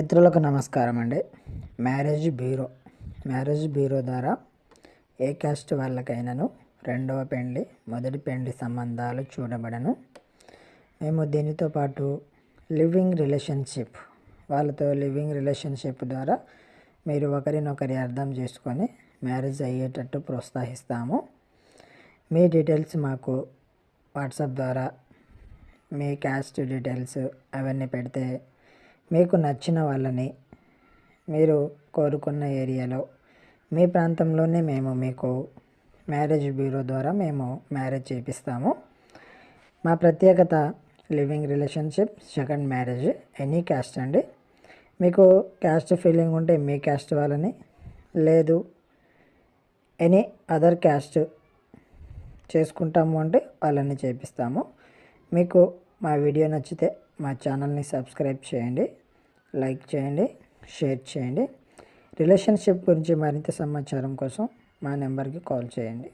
మిత్రులకు నమస్కారం అండి. మ్యారేజ్ బ్యూరో ద్వారా ఏ క్యాస్ట్ వాళ్ళకైనాను రెండవ పెండ్లి మొదటి పెండ్లి సంబంధాలు చూడబడను. మేము దీనితో పాటు లివింగ్ రిలేషన్షిప్ ద్వారా మీరు ఒకరినొకరి అర్థం చేసుకొని మ్యారేజ్ అయ్యేటట్టు ప్రోత్సహిస్తాము. మీ డీటెయిల్స్ మాకు వాట్సాప్ ద్వారా మీ క్యాస్ట్ డీటెయిల్స్ అవన్నీ పెడితే మీకు నచ్చిన వాళ్ళని మీరు కోరుకున్న ఏరియాలో మీ ప్రాంతంలోనే మేము మీకు మ్యారేజ్ బ్యూరో ద్వారా మేము మ్యారేజ్ చేపిస్తాము. మా ప్రత్యేకత living relationship, second marriage, any caste అండి. మీకు క్యాస్ట్ ఫీలింగ్ ఉంటే మీ క్యాస్ట్ వాళ్ళని, లేదు ఎనీ అదర్ క్యాస్ట్ చేసుకుంటాము అంటే వాళ్ళని చేపిస్తాము. మీకు మా వీడియో నచ్చితే మా ఛానల్ని సబ్స్క్రైబ్ చేయండి, లైక్ చేయండి, షేర్ చేయండి. రిలేషన్షిప్ గురించి మరింత సమాచారం కోసం మా నెంబర్కి కాల్ చేయండి.